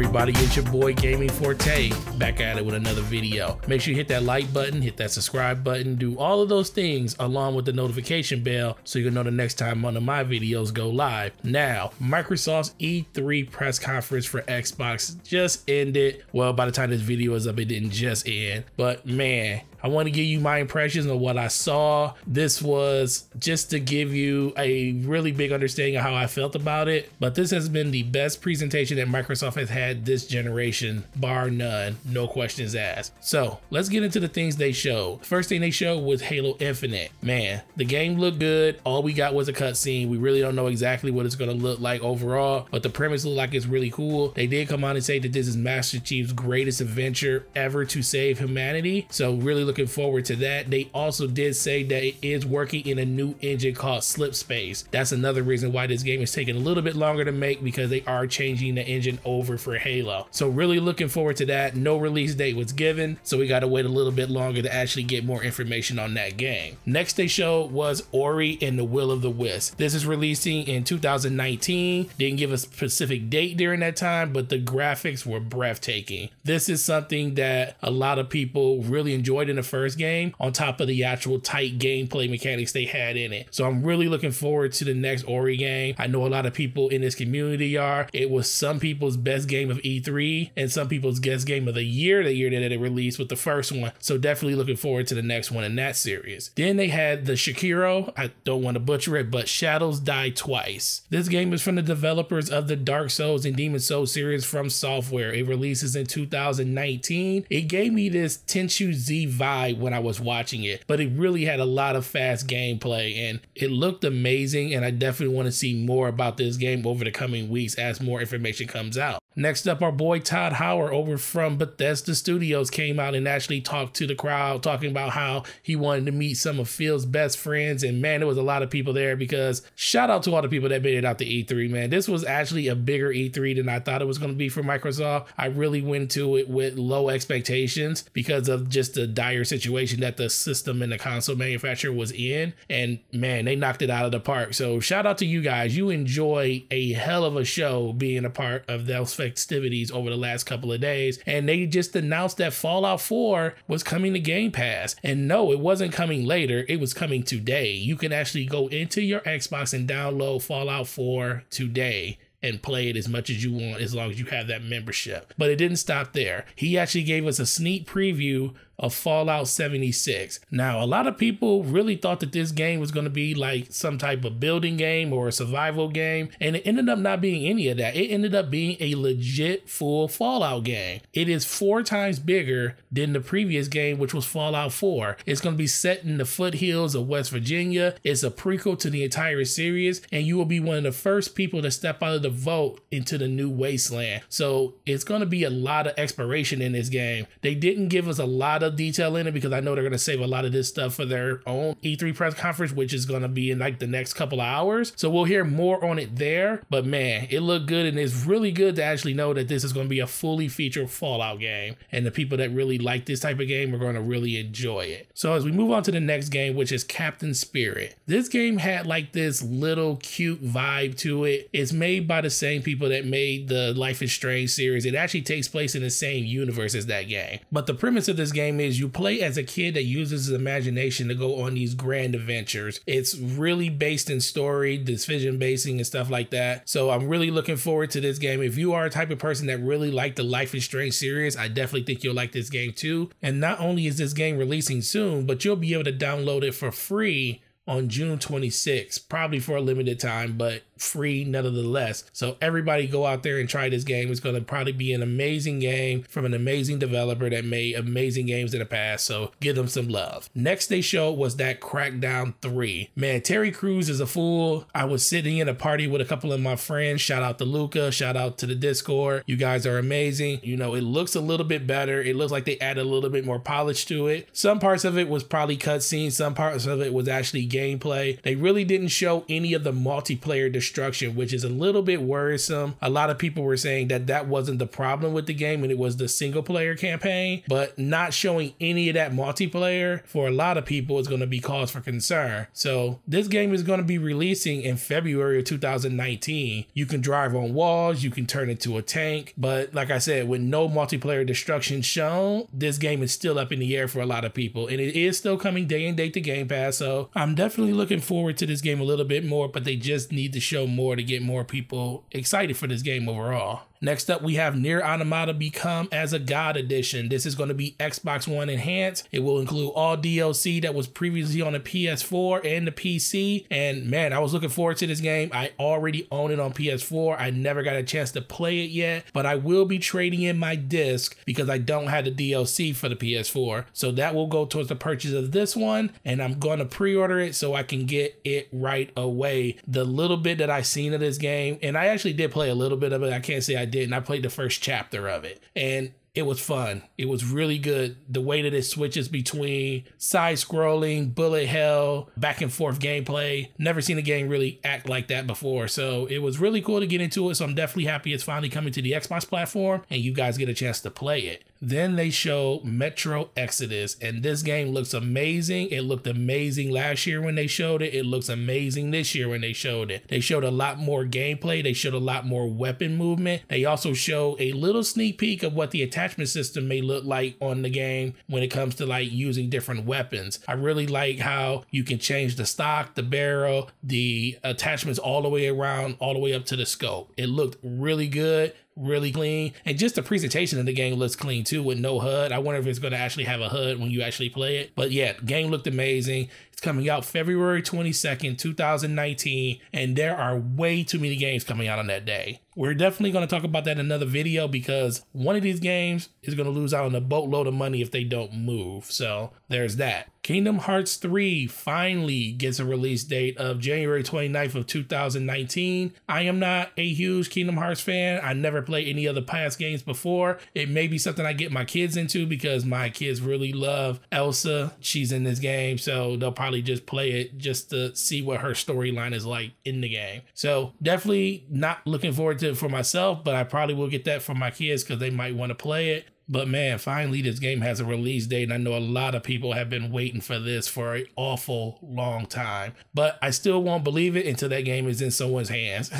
everybody, it's your boy Gaming Forte, back at it with another video. Make sure you hit that like button, hit that subscribe button, do all of those things along with the notification bell so you can know the next time one of my videos go live. Now, Microsoft's E3 press conference for Xbox just ended. Well, by the time this video is up, it didn't just end, but man, I want to give you my impressions of what I saw. This was just to give you a really big understanding of how I felt about it. But this has been the best presentation that Microsoft has had this generation, bar none, no questions asked. So let's get into the things they showed. First thing they showed was Halo Infinite. Man, the game looked good. All we got was a cutscene. We really don't know exactly what it's going to look like overall, but the premise looked like it's really cool. They did come out and say that this is Master Chief's greatest adventure ever to save humanity. So really looking forward to that. They also did say that it is working in a new engine called Slipspace. That's another reason why this game is taking a little bit longer to make, because they are changing the engine over for Halo. So really looking forward to that. No release date was given, so we got to wait a little bit longer to actually get more information on that game. Next they showed was Ori and the Will of the Wisp. This is releasing in 2019. Didn't give a specific date during that time, but the graphics were breathtaking. This is something that a lot of people really enjoyed in the first game, on top of the actual tight gameplay mechanics they had in it. So I'm really looking forward to the next Ori game. I know a lot of people in this community are. It was some people's best game of E3 and some people's best game of the year that it released with the first one. So definitely looking forward to the next one in that series. Then they had the Sekiro, I don't want to butcher it, but Shadows Die Twice. This game is from the developers of the Dark Souls and Demon Souls series from Software. It releases in 2019. It gave me this Tenchu Z vibe when I was watching it, but it really had a lot of fast gameplay and it looked amazing, and I definitely want to see more about this game over the coming weeks as more information comes out. Next up, our boy Todd Howard over from Bethesda Studios came out and actually talked to the crowd, talking about how he wanted to meet some of Phil's best friends. And man, there was a lot of people there, because shout out to all the people that made it out to E3, man. This was actually a bigger E3 than I thought it was going to be for Microsoft. I really went to it with low expectations because of just the dire situation that the system and the console manufacturer was in. And man, they knocked it out of the park. So shout out to you guys. You enjoy a hell of a show being a part of those festivities over the last couple of days. And they just announced that Fallout 4 was coming to Game Pass. And no, it wasn't coming later. It was coming today. You can actually go into your Xbox and download Fallout 4 today and play it as much as you want, as long as you have that membership. But it didn't stop there. He actually gave us a sneak preview of Fallout 76. Now, a lot of people really thought that this game was going to be like some type of building game or a survival game, and it ended up not being any of that. It ended up being a legit full Fallout game. It is 4 times bigger than the previous game, which was Fallout 4. It's going to be set in the foothills of West Virginia. It's a prequel to the entire series, and you will be one of the first people to step out of the vault into the new wasteland. So it's going to be a lot of exploration in this game. They didn't give us a lot of detail in it, because I know they're going to save a lot of this stuff for their own E3 press conference, which is going to be in like the next couple of hours. So we'll hear more on it there. But man, it looked good, and it's really good to actually know that this is going to be a fully featured Fallout game, and the people that really like this type of game are going to really enjoy it. So as we move on to the next game, which is Captain Spirit, this game had like this little cute vibe to it. It's made by the same people that made the Life is Strange series. It actually takes place in the same universe as that game. But the premise of this game is you play as a kid that uses his imagination to go on these grand adventures. It's really based in story, decision basing and stuff like that. So I'm really looking forward to this game. If you are a type of person that really liked the Life is Strange series, I definitely think you'll like this game too. And not only is this game releasing soon, but you'll be able to download it for free on June 26th, probably for a limited time, but free nonetheless. So everybody go out there and try this game. It's going to probably be an amazing game from an amazing developer that made amazing games in the past. So give them some love. Next they showed was that Crackdown 3. Man, Terry Crews is a fool. I was sitting in a party with a couple of my friends. Shout out to Luca. Shout out to the Discord. You guys are amazing. You know, it looks a little bit better. It looks like they added a little bit more polish to it. Some parts of it was probably cutscenes. Some parts of it was actually gameplay. They really didn't show any of the multiplayer destruction, which is a little bit worrisome. A lot of people were saying that that wasn't the problem with the game and it was the single player campaign, but not showing any of that multiplayer for a lot of people is going to be cause for concern. So this game is going to be releasing in February of 2019. You can drive on walls, you can turn into a tank, but like I said, with no multiplayer destruction shown, this game is still up in the air for a lot of people, and it is still coming day and date to Game Pass. So I'm definitely looking forward to this game a little bit more, but they just need to show more to get more people excited for this game overall. Next up, we have Nier Automata Become as a God Edition. This is going to be Xbox One enhanced. It will include all DLC that was previously on the PS4 and the PC. And man, I was looking forward to this game. I already own it on PS4. I never got a chance to play it yet, but I will be trading in my disc because I don't have the DLC for the PS4. So that will go towards the purchase of this one, and I'm going to pre-order it so I can get it right away. The little bit that I seen of this game, and I actually did play a little bit of it. I can't say I didn't. I played the first chapter of it, and it was fun. It was really good. The way that it switches between side-scrolling, bullet hell, back and forth gameplay. Never seen a game really act like that before. So it was really cool to get into it. So I'm definitely happy it's finally coming to the Xbox platform and you guys get a chance to play it. Then they show Metro Exodus, and this game looks amazing. It looked amazing last year when they showed it. It looks amazing this year when they showed it. They showed a lot more gameplay. They showed a lot more weapon movement. They also show a little sneak peek of what the attachment system may look like on the game when it comes to like using different weapons. I really like how you can change the stock, the barrel, the attachments all the way around, all the way up to the scope. It looked really good, really clean, and just the presentation of the game looks clean too with no HUD. I wonder if it's going to actually have a HUD when you actually play it. But yeah, game looked amazing. It's coming out February 22nd, 2019, and there are way too many games coming out on that day. We're definitely going to talk about that in another video because one of these games is going to lose out on a boatload of money if they don't move. So there's that. Kingdom Hearts 3 finally gets a release date of January 29th of 2019. I am not a huge Kingdom Hearts fan. I never played any of the past games before. It may be something I get my kids into because my kids really love Elsa. She's in this game, so they'll probably just play it just to see what her storyline is like in the game. So definitely not looking forward to it for myself, but I probably will get that for my kids because they might want to play it. But man, finally this game has a release date, and I know a lot of people have been waiting for this for an awful long time. But I still won't believe it until that game is in someone's hands.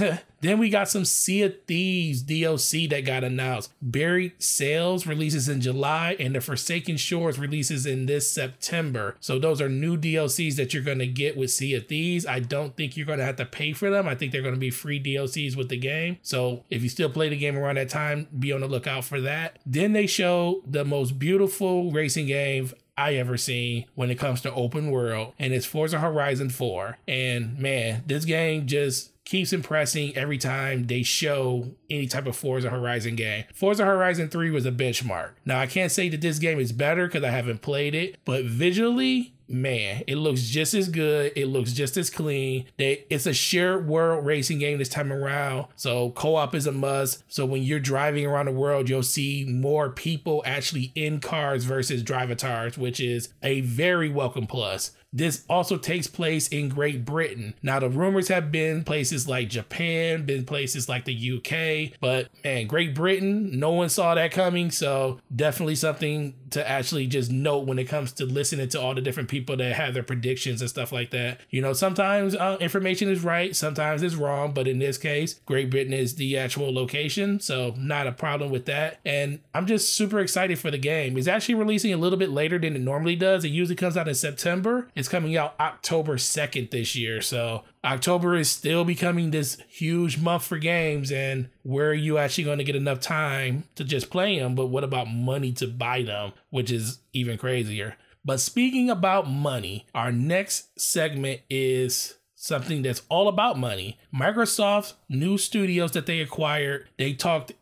Then we got some Sea of Thieves DLC that got announced. Buried Sails releases in July, and The Forsaken Shores releases in this September. So those are new DLCs that you're going to get with Sea of Thieves. I don't think you're going to have to pay for them. I think they're going to be free DLCs with the game. So if you still play the game around that time, be on the lookout for that. Then they show the most beautiful racing game I ever seen when it comes to open world, and it's Forza Horizon 4. And man, this game just keeps impressing every time they show any type of Forza Horizon game. Forza Horizon 3 was a benchmark. Now, I can't say that this game is better because I haven't played it, but visually, man, it looks just as good. It looks just as clean. It's a shared world racing game this time around, so co-op is a must. So when you're driving around the world, you'll see more people actually in cars versus drivatars, which is a very welcome plus. This also takes place in Great Britain. Now, the rumors have been places like Japan, been places like the UK, but man, Great Britain, no one saw that coming. So definitely something to actually just note when it comes to listening to all the different people that have their predictions and stuff like that. You know, sometimes information is right, sometimes it's wrong, but in this case, Great Britain is the actual location. So not a problem with that. And I'm just super excited for the game. It's actually releasing a little bit later than it normally does. It usually comes out in September. It's coming out October 2nd this year. So October is still becoming this huge month for games, and where are you actually going to get enough time to just play them? But what about money to buy them, which is even crazier. But speaking about money, our next segment is something that's all about money. Microsoft's new studios that they acquired, they talked,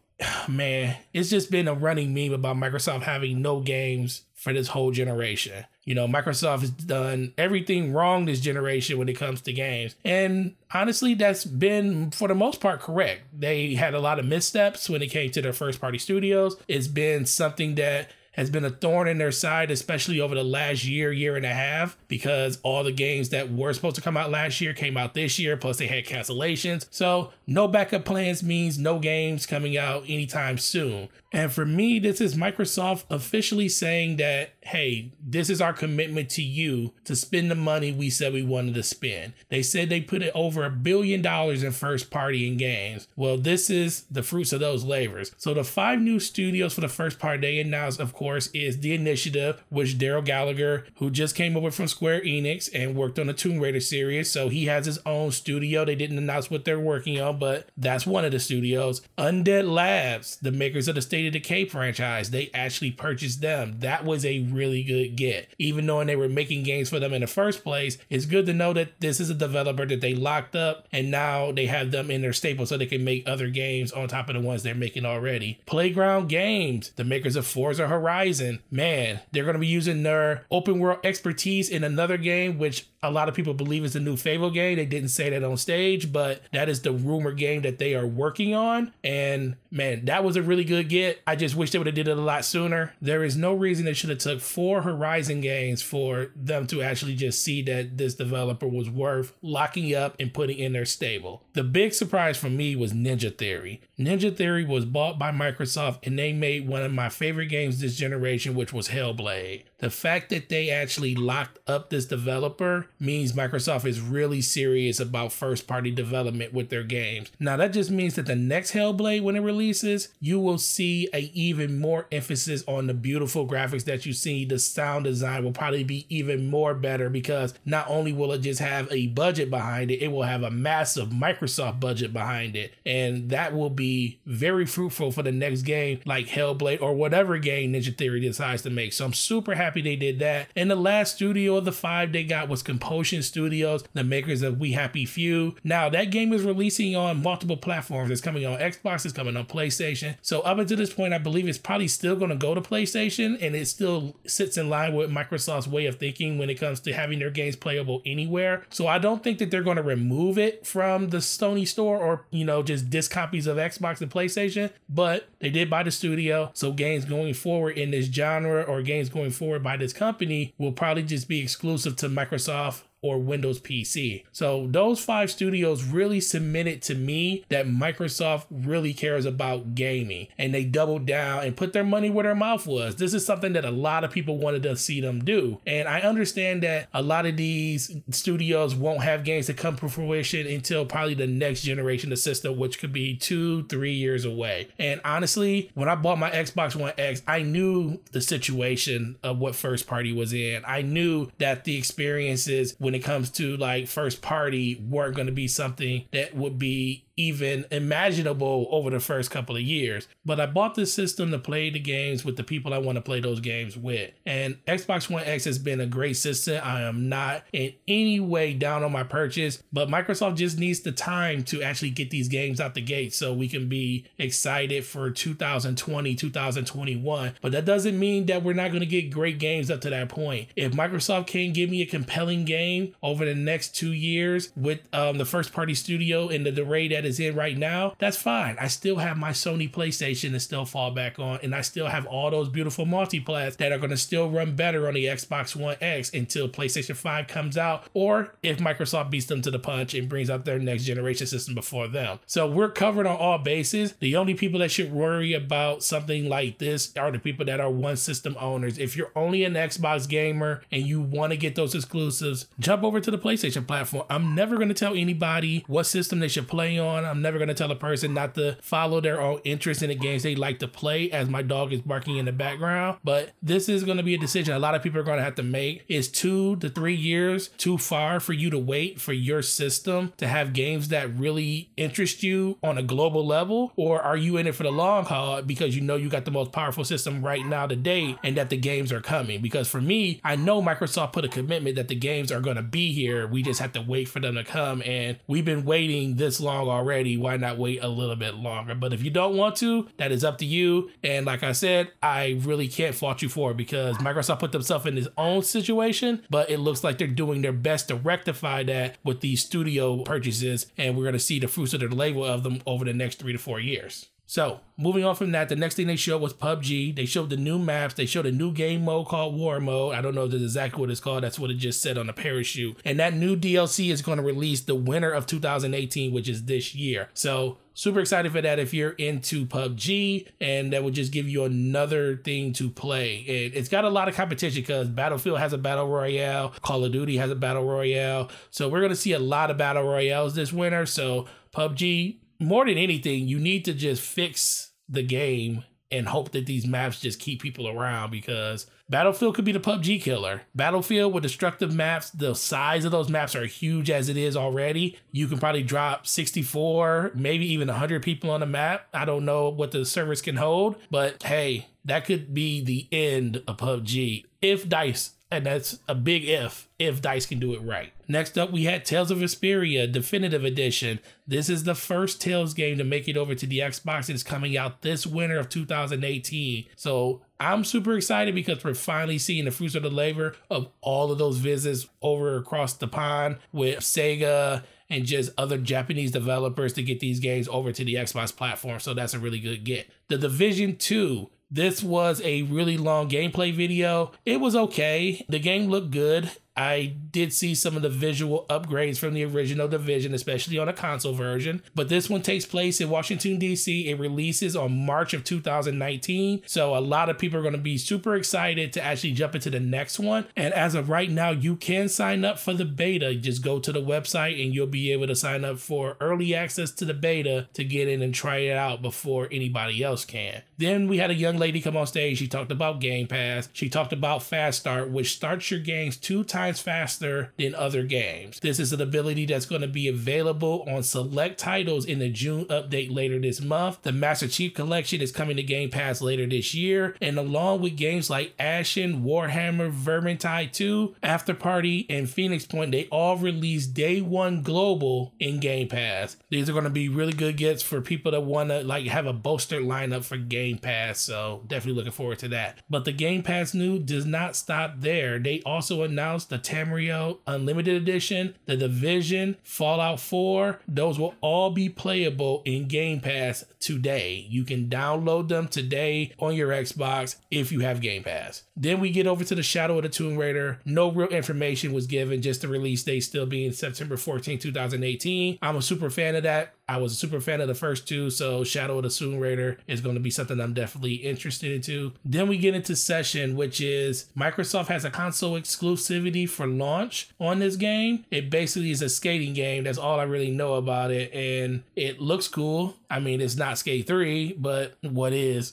man, it's just been a running meme about Microsoft having no games for this whole generation. You know, Microsoft has done everything wrong this generation when it comes to games. And honestly, that's been, for the most part, correct. They had a lot of missteps when it came to their first party studios. It's been something that has been a thorn in their side, especially over the last year and a half, because all the games that were supposed to come out last year came out this year, plus they had cancellations. So no backup plans means no games coming out anytime soon. And for me, this is Microsoft officially saying that, hey, this is our commitment to you to spend the money we said we wanted to spend. They said they put it over $1 billion in first party in games. Well, this is the fruits of those labors. So the 5 new studios for the first party they announced, of course, is The Initiative, which Daryl Gallagher, who just came over from Square Enix and worked on the Tomb Raider series. So he has his own studio. They didn't announce what they're working on, but that's one of the studios. Undead Labs, the makers of the State of Decay franchise, they actually purchased them. That was a really good get. Even knowing they were making games for them in the first place, it's good to know that this is a developer that they locked up and now they have them in their stable so they can make other games on top of the ones they're making already. Playground Games, the makers of Forza Horizon, man, they're going to be using their open world expertise in another game, which a lot of people believe is the new Fable game. They didn't say that on stage, but that is the rumor game that they are working on. And man, that was a really good get. I just wish they would have did it a lot sooner. There is no reason they should have took 4 Horizon games for them to actually just see that this developer was worth locking up and putting in their stable. The big surprise for me was Ninja Theory. Ninja Theory was bought by Microsoft and they made one of my favorite games this generation, which was Hellblade. The fact that they actually locked up this developer means Microsoft is really serious about first-party development with their games. Now, that just means that the next Hellblade, when it releases, you will see a even more emphasis on the beautiful graphics that you see. The sound design will probably be even more better because not only will it just have a budget behind it, it will have a massive Microsoft budget behind it. And that will be very fruitful for the next game like Hellblade or whatever game Ninja Theory decides to make. So I'm super happy they did that. And the last studio of the 5 they got was Compulsion Studios, the makers of We Happy Few. Now that game is releasing on multiple platforms. It's coming on Xbox, it's coming on PlayStation. So up until this point, I believe it's probably still going to go to PlayStation, and it still sits in line with Microsoft's way of thinking when it comes to having their games playable anywhere. So I don't think that they're going to remove it from the Sony store or, just disc copies of Xbox and PlayStation, but they did buy the studio. So games going forward in this genre or games going forward by this company will probably just be exclusive to Microsoft or Windows PC. So those 5 studios really cemented to me that Microsoft really cares about gaming, and they doubled down and put their money where their mouth was. This is something that a lot of people wanted to see them do. And I understand that a lot of these studios won't have games that come to fruition until probably the next generation of system, which could be 2-3 years away. And honestly, when I bought my Xbox One X, I knew the situation of what first party was in. I knew that the experiences when it comes to like first party weren't going to be something that would be even imaginable over the first couple of years. But I bought this system to play the games with the people I want to play those games with. And Xbox One X has been a great system. I am not in any way down on my purchase, but Microsoft just needs the time to actually get these games out the gate so we can be excited for 2020, 2021. But that doesn't mean that we're not going to get great games up to that point. If Microsoft can't give me a compelling game over the next 2 years with the first party studio and the array that is in right now, that's fine. I still have my Sony PlayStation to still fall back on, and I still have all those beautiful multiplats that are going to still run better on the Xbox One X until PlayStation 5 comes out, or if Microsoft beats them to the punch and brings out their next generation system before them. So we're covered on all bases. The only people that should worry about something like this are the people that are one system owners. If you're only an Xbox gamer and you want to get those exclusives, jump over to the PlayStation platform. I'm never going to tell anybody what system they should play on. I'm never going to tell a person not to follow their own interest in the games they like to play, as my dog is barking in the background. But this is going to be a decision a lot of people are going to have to make. Is 2 to 3 years too far for you to wait for your system to have games that really interest you on a global level? Or are you in it for the long haul because you know you got the most powerful system right now to date and that the games are coming? Because for me, I know Microsoft put a commitment that the games are going to be here. We just have to wait for them to come, and we've been waiting this long already. Why not wait a little bit longer? But if you don't want to, that is up to you. And like I said, I really can't fault you for it because Microsoft put themselves in this own situation, but it looks like they're doing their best to rectify that with these studio purchases, and we're going to see the fruits of the labor of them over the next 3 to 4 years. So moving on from that, the next thing they showed was PUBG. They showed the new maps. They showed a new game mode called War Mode. I don't know exactly what it's called. That's what it just said on the parachute. And that new DLC is going to release the winter of 2018, which is this year. So super excited for that if you're into PUBG, and that will just give you another thing to play. It's got a lot of competition because Battlefield has a battle royale, Call of Duty has a battle royale. So we're going to see a lot of battle royales this winter. So PUBG, more than anything, you need to just fix the game and hope that these maps just keep people around, because Battlefield could be the PUBG killer. Battlefield with destructive maps, the size of those maps are huge as it is already. You can probably drop 64, maybe even 100 people on a map. I don't know what the servers can hold, but hey, that could be the end of PUBG if DICE, and that's a big if DICE can do it right. Next up, we had Tales of Vesperia Definitive Edition. This is the first Tales game to make it over to the Xbox. It's coming out this winter of 2018. So I'm super excited because we're finally seeing the fruits of the labor of all of those visits over across the pond with Sega and just other Japanese developers to get these games over to the Xbox platform. So that's a really good get. The Division 2. This was a really long gameplay video. It was okay. The game looked good. I did see some of the visual upgrades from the original Division, especially on a console version. But this one takes place in Washington, D.C. It releases on March of 2019. So a lot of people are going to be super excited to actually jump into the next one. And as of right now, you can sign up for the beta. Just go to the website and you'll be able to sign up for early access to the beta to get in and try it out before anybody else can. Then we had a young lady come on stage. She talked about Game Pass. She talked about Fast Start, which starts your games 2 times faster than other games. This is an ability that's going to be available on select titles in the June update later this month. The Master Chief Collection is coming to Game Pass later this year, and along with games like Ashen, Warhammer, Vermintide 2, After Party, and Phoenix Point, they all release day one global in Game Pass. These are going to be really good gets for people that want to like have a bolstered lineup for Game Pass, so definitely looking forward to that. But the Game Pass news does not stop there. They also announced the Tamriel Unlimited Edition, The Division, Fallout 4. Those will all be playable in Game Pass today. You can download them today on your Xbox if you have Game Pass. Then we get over to the Shadow of the Tomb Raider. No real information was given, just the release date still being September 14, 2018. I'm a super fan of that. I was a super fan of the first two, so Shadow of the Tomb Raider is going to be something I'm definitely interested into. Then we get into Session, which is Microsoft has a console exclusivity for launch on this game. It basically is a skating game. That's all I really know about it, and it looks cool. I mean, it's not Skate 3, but what is?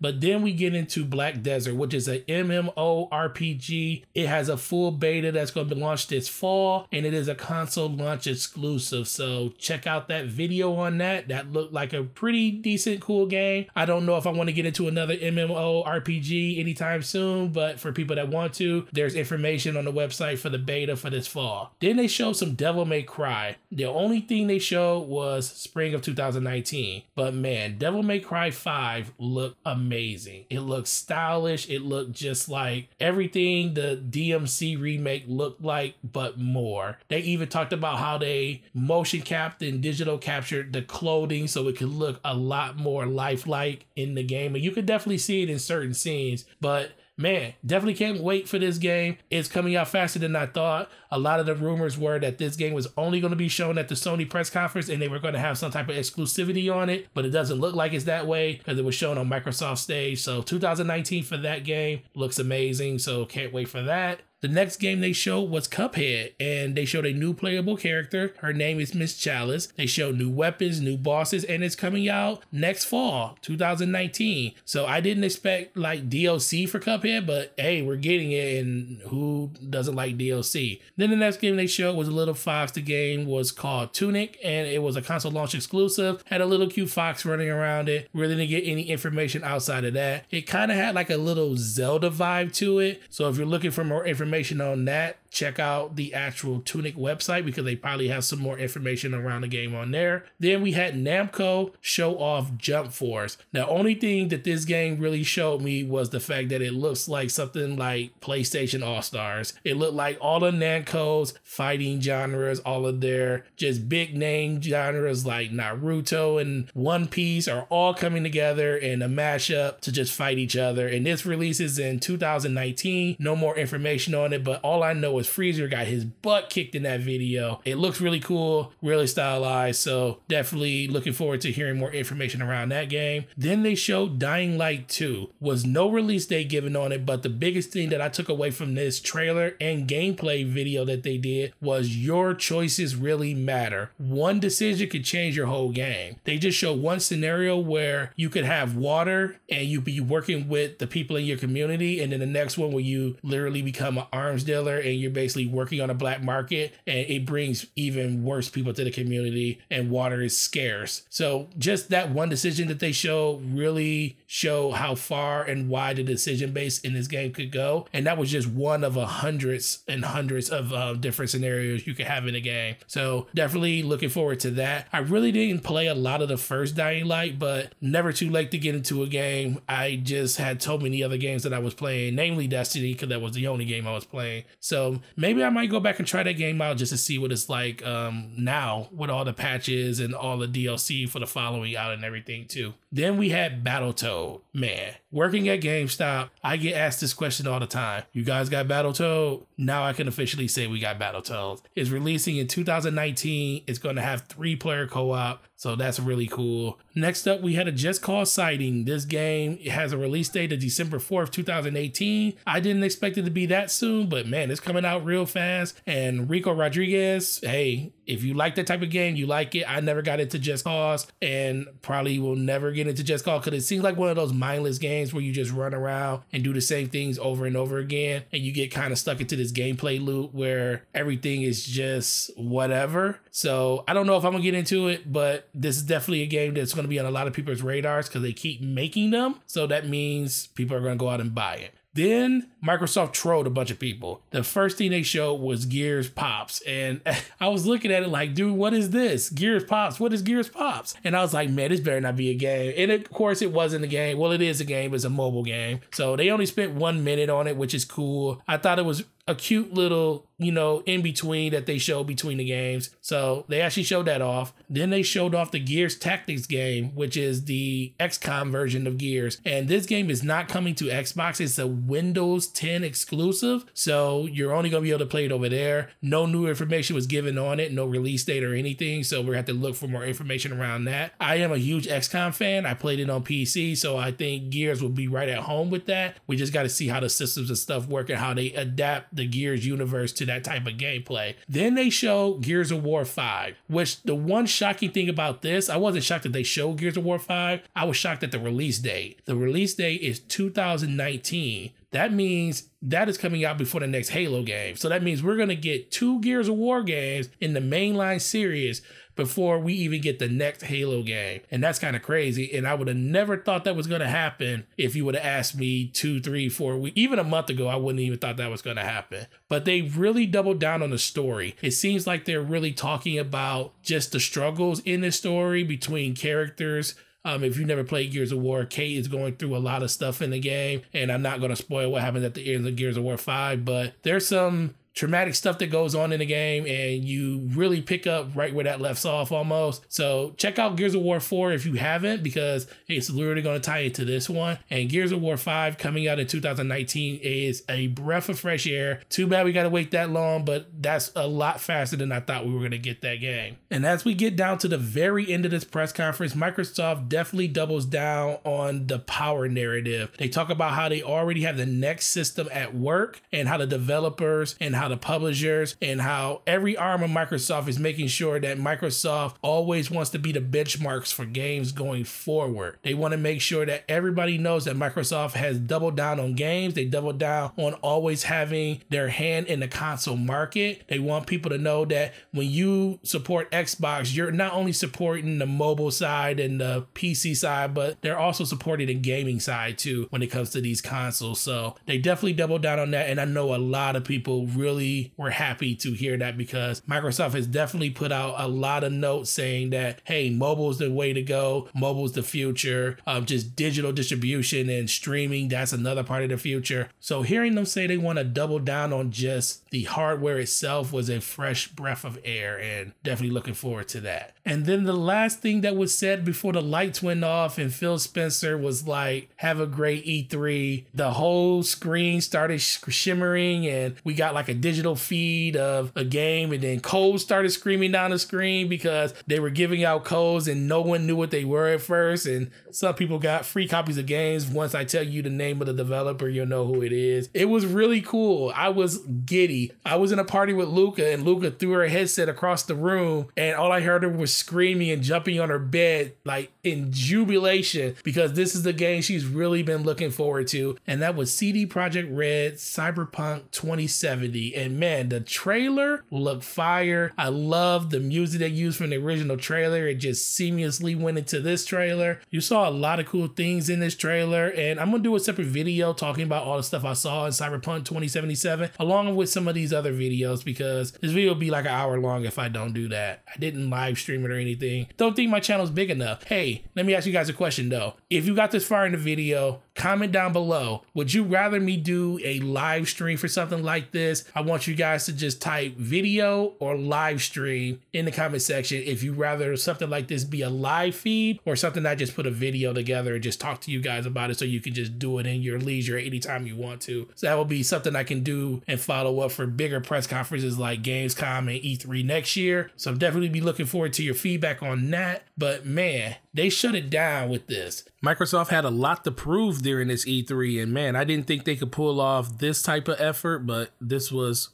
But then we get into Black Desert, which is an MMORPG. It has a full beta that's going to be launched this fall, and it is a console launch exclusive. So check out that video on that. That looked like a pretty decent, cool game. I don't know if I want to get into another MMORPG anytime soon, but for people that want to, there's information on the website for the beta for this fall. Then they showed some Devil May Cry. The only thing they showed was spring of 2019. But man, Devil May Cry 5 looked amazing. It looked stylish. It looked just like everything the DMC remake looked like, but more. They even talked about how they motion capped and digital captured the clothing so it could look a lot more lifelike in the game. And you could definitely see it in certain scenes, but man, definitely can't wait for this game. It's coming out faster than I thought. A lot of the rumors were that this game was only going to be shown at the Sony press conference and they were going to have some type of exclusivity on it, but it doesn't look like it's that way because it was shown on Microsoft stage. So 2019 for that game looks amazing, so can't wait for that. The next game they showed was Cuphead, and they showed a new playable character. Her name is Miss Chalice. They showed new weapons, new bosses, and it's coming out next fall, 2019. So I didn't expect like DLC for Cuphead, but hey, we're getting it, and who doesn't like DLC? Then the next game they showed was a little fox. The game was called Tunic, and it was a console launch exclusive. Had a little cute fox running around it. Really didn't get any information outside of that. It kind of had like a little Zelda vibe to it. So if you're looking for more information on that, check out the actual Tunic website because they probably have some more information around the game on there. Then we had Namco show off Jump Force. The only thing that this game really showed me was the fact that it looks like something like PlayStation All-Stars. It looked like all of Namco's fighting genres, all of their just big name genres like Naruto and One Piece are all coming together in a mashup to just fight each other. And this releases in 2019. No more information on it, but all I know is Freezer got his butt kicked in that video. It looks really cool, really stylized, so definitely looking forward to hearing more information around that game. Then they showed Dying Light 2. Was no release date given on it, but the biggest thing that I took away from this trailer and gameplay video that they did was your choices really matter. One decision could change your whole game. They just showed one scenario where you could have water and you be working with the people in your community, and then the next one where you literally become an arms dealer and you're basically working on a black market, and it brings even worse people to the community and water is scarce. So just that one decision that they show really show how far and wide the decision base in this game could go. And that was just one of hundreds and hundreds of different scenarios you could have in the game. So definitely looking forward to that. I really didn't play a lot of the first Dying Light, but never too late to get into a game. I just had so many other games that I was playing, namely Destiny, because that was the only game I was playing. So maybe I might go back and try that game out just to see what it's like now with all the patches and all the DLC for the following out and everything too. Then we had Battletoad. Man, working at GameStop, I get asked this question all the time. You guys got Battletoad? Now I can officially say we got Battletoads. It's releasing in 2019. It's going to have 3-player co-op. So that's really cool. Next up, we had a Just Cause sighting. This game has a release date of December 4th, 2018. I didn't expect it to be that soon, but man, it's coming out real fast. And Rico Rodriguez, hey, if you like that type of game, you like it. I never got into Just Cause and probably will never get into Just Cause because it seems like one of those mindless games where you just run around and do the same things over and over again. And you get kind of stuck into this gameplay loop where everything is just whatever. So I don't know if I'm gonna get into it, but this is definitely a game that's going to be on a lot of people's radars because they keep making them. So that means people are going to go out and buy it. Then Microsoft trolled a bunch of people. The first thing they showed was Gears Pops. And I was looking at it like, dude, what is this? Gears Pops? What is Gears Pops? And I was like, man, this better not be a game. And of course it wasn't a game. Well, it is a game. It's a mobile game. So they only spent 1 minute on it, which is cool. I thought it was a cute little, in between that they showed between the games. So they actually showed that off. Then they showed off the Gears Tactics game, which is the XCOM version of Gears. And this game is not coming to Xbox. It's a Windows 10 exclusive. So you're only going to be able to play it over there. No new information was given on it, no release date or anything. So we're going to have to look for more information around that. I am a huge XCOM fan. I played it on PC. So I think Gears will be right at home with that. We just got to see how the systems and stuff work and how they adapt the Gears universe to that type of gameplay. Then they show Gears of War 5, which the one shocking thing about this, I wasn't shocked that they showed Gears of War 5. I was shocked at the release date. The release date is 2019. That means that is coming out before the next Halo game. So that means we're going to get 2 Gears of War games in the mainline series before we even get the next Halo game. And that's kind of crazy. And I would have never thought that was going to happen if you would have asked me 2, 3, 4 weeks, even a month ago, I wouldn't even thought that was going to happen. But they really doubled down on the story. It seems like they're really talking about just the struggles in the story between characters. If you never played Gears of War, Kate is going through a lot of stuff in the game, and I'm not going to spoil what happens at the end of Gears of War 5, but there's some traumatic stuff that goes on in the game, and you really pick up right where that left off almost. So check out Gears of War 4 if you haven't, because it's literally going to tie into this one. And Gears of War 5 coming out in 2019 is a breath of fresh air. Too bad we got to wait that long, but that's a lot faster than I thought we were going to get that game. And as we get down to the very end of this press conference, Microsoft definitely doubles down on the power narrative. They talk about how they already have the next system at work, and how the developers and how the publishers and how every arm of Microsoft is making sure that Microsoft always wants to be the benchmarks for games going forward. They want to make sure that everybody knows that Microsoft has doubled down on games. They doubled down on always having their hand in the console market. They want people to know that when you support Xbox, you're not only supporting the mobile side and the PC side, but they're also supporting the gaming side too when it comes to these consoles. So they definitely doubled down on that. And I know a lot of people really really were happy to hear that, because Microsoft has definitely put out a lot of notes saying that, hey, mobile is the way to go. Mobile is the future. Just digital distribution and streaming, that's another part of the future. So hearing them say they want to double down on just the hardware itself was a fresh breath of air, and definitely looking forward to that. And then the last thing that was said before the lights went off and Phil Spencer was like, have a great E3. The whole screen started shimmering and we got like a digital feed of a game, and then codes started screaming down the screen because they were giving out codes and no one knew what they were at first. And some people got free copies of games. Once I tell you the name of the developer, you'll know who it is. It was really cool. I was giddy. I was in a party with Luca, and Luca threw her headset across the room, and all I heard her was screaming and jumping on her bed like in jubilation, because this is the game she's really been looking forward to. And that was CD Projekt Red Cyberpunk 2070. And man, the trailer looked fire. I love the music they used from the original trailer. It just seamlessly went into this trailer. You saw a lot of cool things in this trailer, and I'm gonna do a separate video talking about all the stuff I saw in Cyberpunk 2077 along with some of these other videos, because this video will be like an hour long if I don't do that. I didn't live stream it or anything. Don't think my channel's big enough. Hey, let me ask you guys a question though. If you got this far in the video, comment down below. Would you rather me do a live stream for something like this? I want you guys to just type video or live stream in the comment section if you rather something like this be a live feed or something I just put a video together and just talk to you guys about it so you can just do it in your leisure anytime you want to. So that will be something I can do and follow up for bigger press conferences like Gamescom and E3 next year. So I'm definitely be looking forward to your feedback on that. But man, they shut it down with this. Microsoft had a lot to prove during this E3, and man, I didn't think they could pull off this type of effort, but this was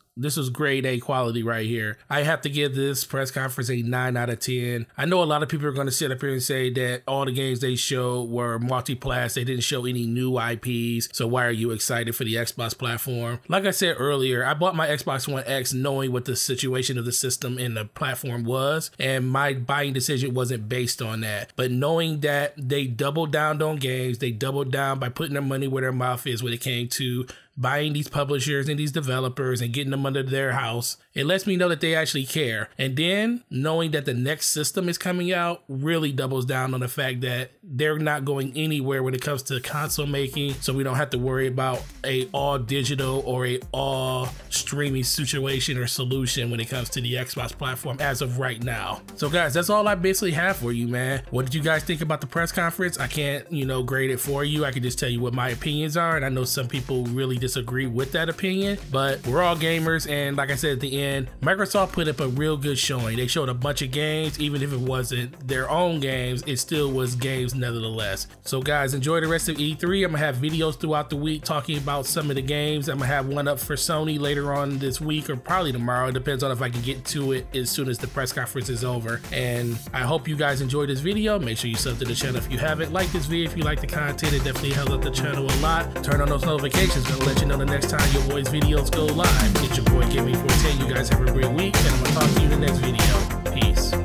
grade A quality right here. I have to give this press conference a 9 out of 10. I know a lot of people are going to sit up here and say that all the games they showed were multi-plat. They didn't show any new IPs. So why are you excited for the Xbox platform? Like I said earlier, I bought my Xbox One X knowing what the situation of the system and the platform was, and my buying decision wasn't based on that. But knowing that they doubled down on games, they doubled down by putting their money where their mouth is when it came to buying these publishers and these developers and getting them under their house, it lets me know that they actually care. And then knowing that the next system is coming out really doubles down on the fact that they're not going anywhere when it comes to console making, so we don't have to worry about a all digital or a all streaming situation or solution when it comes to the Xbox platform as of right now. So guys, that's all I basically have for you, man. What did you guys think about the press conference? I can't, grade it for you. I can just tell you what my opinions are, and I know some people really disagree with that opinion, but we're all gamers, and like I said at the end, Microsoft put up a real good showing. They showed a bunch of games. Even if it wasn't their own games, it still was games nevertheless. So guys, enjoy the rest of E3. I'm gonna have videos throughout the week talking about some of the games. I'm gonna have one up for Sony later on this week or probably tomorrow. It depends on if I can get to it as soon as the press conference is over. And I hope you guys enjoyed this video. Make sure you sub to the channel if you haven't. Like this video if you like the content. It definitely helps out the channel a lot. Turn on those notifications and let you know the next time your boys' videos go live. It's your boy Gaming 410. You guys have a great week, and I'm gonna talk to you in the next video. Peace.